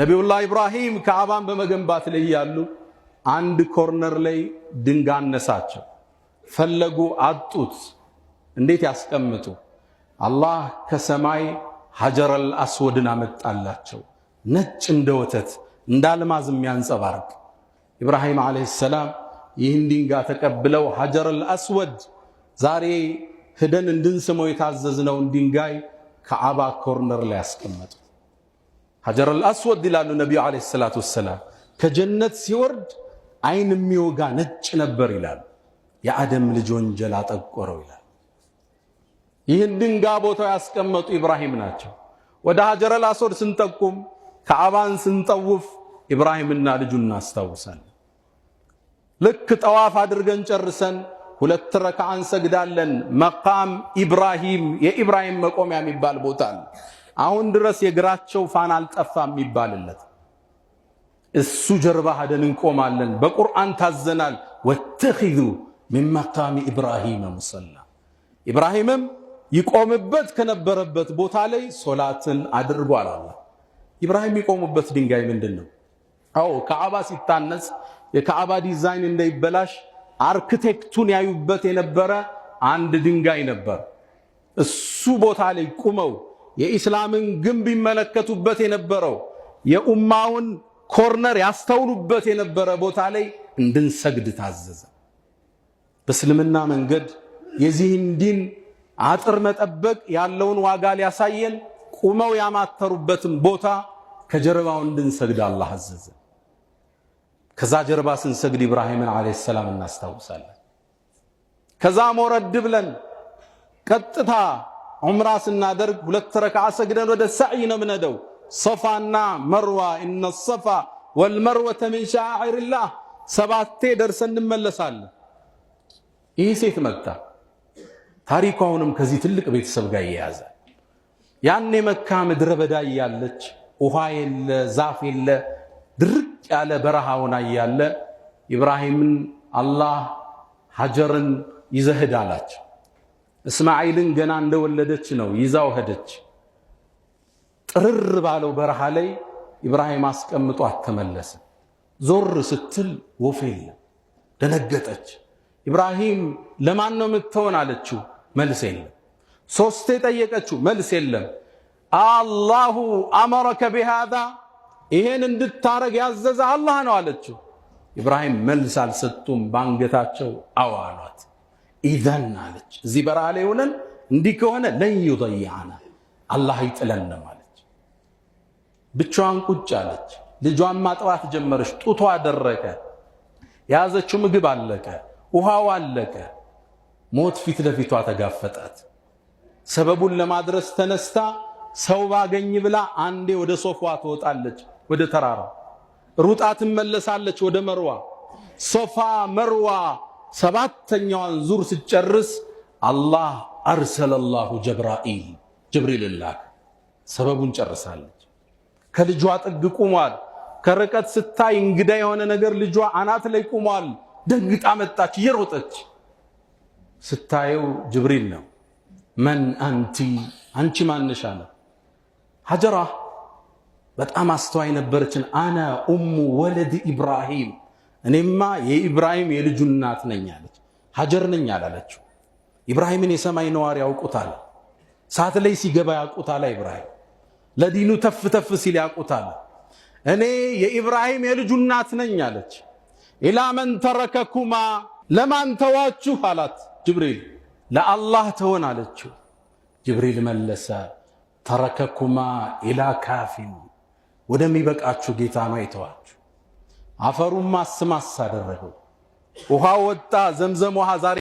ነቢዩላህ ኢብራሂም ከዓባን በመገንባት ላይ ያሉ አንድ ኮርነር ላይ ድንጋይ አነሳቸው። ፈለጉ፣ አጡት። እንዴት ያስቀምጡ? አላህ ከሰማይ ሐጀረል አስወድን አመጣላቸው። ነጭ እንደ ወተት እንደ አልማዝ የሚያንጸባርቅ። ኢብራሂም ዓለይሂ ሰላም ይህን ድንጋይ ተቀብለው ሐጀረል አስወድ ዛሬ ሄደን እንድንስመው የታዘዝነውን ድንጋይ ከዓባ ኮርነር ላይ ያስቀመጡ። ሐጀረል አስወድ ይላሉ ነቢዩ ዓለይሂ ሰላቱ ወሰላም ከጀነት ሲወርድ አይን የሚወጋ ነጭ ነበር ይላሉ። የአደም ልጅ ወንጀል አጠቆረው ይላል። ይህን ድንጋይ ቦታው ያስቀመጡ ኢብራሂም ናቸው። ወደ ሐጀረል አስወድ ስንጠቁም ከዓባን ስንጠውፍ ኢብራሂምና ልጁን እናስታውሳለን። ልክ ጠዋፍ አድርገን ጨርሰን 2 ረክዓ እንሰግዳለን። መቃም ኢብራሂም የኢብራሂም መቆሚያ የሚባል ቦታ አለ። አሁን ድረስ የእግራቸው ፋና አልጠፋም የሚባልለት እሱ ጀርባ ሄደን እንቆማለን። በቁርአን ታዘናል። ወተኺዙ ሚን መቃሚ ኢብራሂም ሙሰላ። ኢብራሂምም ይቆምበት ከነበረበት ቦታ ላይ ሶላትን አድርጓል። አላህ ኢብራሂም ይቆሙበት ድንጋይ ምንድነው? አዎ ከዓባ ሲታነጽ የከዓባ ዲዛይን እንዳይበላሽ አርክቴክቱን ያዩበት የነበረ አንድ ድንጋይ ነበር። እሱ ቦታ ላይ ቁመው የኢስላምን ግንብ ይመለከቱበት የነበረው የኡማውን ኮርነር ያስተውሉበት የነበረ ቦታ ላይ እንድንሰግድ ታዘዘ። በእስልምና መንገድ የዚህን ዲን አጥር መጠበቅ ያለውን ዋጋ ሊያሳየን ቁመው ያማተሩበትን ቦታ ከጀርባው እንድንሰግድ አላህ አዘዘ። ከዛ ጀርባ ስንሰግድ ኢብራሂምን ዓለይሂ ሰላም እናስታውሳለን። ከዛ ወረድ ብለን ቀጥታ ዑምራ ስናደርግ 2 ረክዓ ሰግደን ወደ ሰዕይ ነው የምንሄደው። ሶፋና መርዋ ኢነ ሶፋ ወልመርወተ ሚን ሸዓኢሪላህ 7 ደርሰን እንመለሳለን። ይህ ሴት መጣ። ታሪኳውንም ከዚህ ትልቅ ቤተሰብ ጋር ይያዘ። ያኔ መካ ምድረ በዳ ያለች ውሃ የለ ዛፍ የለ ድርቅ ያለ በረሃ ሆና ያለ ኢብራሂምን አላህ ሐጀርን ይዘህድ አላቸው። እስማኤልን ገና እንደወለደች ነው ይዛው ሄደች። ጥርር ባለው በረሃ ላይ ኢብራሂም አስቀምጦ አተመለሰ። ዞር ስትል ወፍ የለም። ደነገጠች። ኢብራሂም ለማን ነው የምትሆን አለችው። መልስ የለም። 3 ጠየቀችው። መልስ የለም። አላሁ አመረከ ቢሃዛ ይሄን እንድታረግ ያዘዘ አላህ ነው አለችው። ኢብራሂም መልስ አልሰጡም። ባንገታቸው አዋሏት። ኢዘን አለች እዚህ በረሃ ላይ ሆነን እንዲህ ከሆነ ለን ይضيعنا አላህ ይጥለንም አለች። ብቻዋን ቁጭ አለች። ልጇን ማጥባት ጀመረች። ጡቷ ደረቀ። የያዘችው ምግብ አለቀ። ውሃው አለቀ። ሞት ፊት ለፊቷ ተጋፈጣት። ሰበቡን ለማድረስ ተነስታ ሰው ባገኝ ብላ አንዴ ወደ ሶፋ ትወጣለች፣ ወደ ተራራ ሩጣ ትመለሳለች፣ ወደ መርዋ። ሶፋ መርዋ 7ኛዋን ዙር ሲጨርስ አላህ አርሰለላሁ ጅብሪል ላከ። ሰበቡን ጨርሳለች። ከልጇ ጥግ ቁሟል። ከርቀት ስታይ እንግዳ የሆነ ነገር ልጇ አናት ላይ ቁሟል። ደንግጣ መጣች እየሮጠች። ስታየው ጅብሪል ነው። መን አንቲ አንቺ ማንሽ አለ። ሐጀራ በጣም አስተዋይ ነበረችን። አና ኡሙ ወለድ ኢብራሂም እኔማ የኢብራሂም የልጁ እናት ነኝ አለች። ሐጀር ነኝ አላለችው። ኢብራሂምን የሰማይ ነዋሪ ያውቁታል። ሰዓት ላይ ሲገባ ያውቁታል። ኢብራሂም ለዲኑ ተፍ ተፍ ሲል ያውቁታል። እኔ የኢብራሂም የልጁ እናት ነኝ አለች። ኢላ መን ተረከኩማ ለማን ተዋችሁ አላት ጅብሪል። ለአላህ ተወን አለችው። ጅብሪል መለሰ ተረከኩማ ኢላ ካፊን ወደሚበቃችሁ ጌታ ነው የተዋችሁ። አፈሩን ማስማስ አደረገው። ውሃ ወጣ። ዘምዘም ውሃ ዛሬ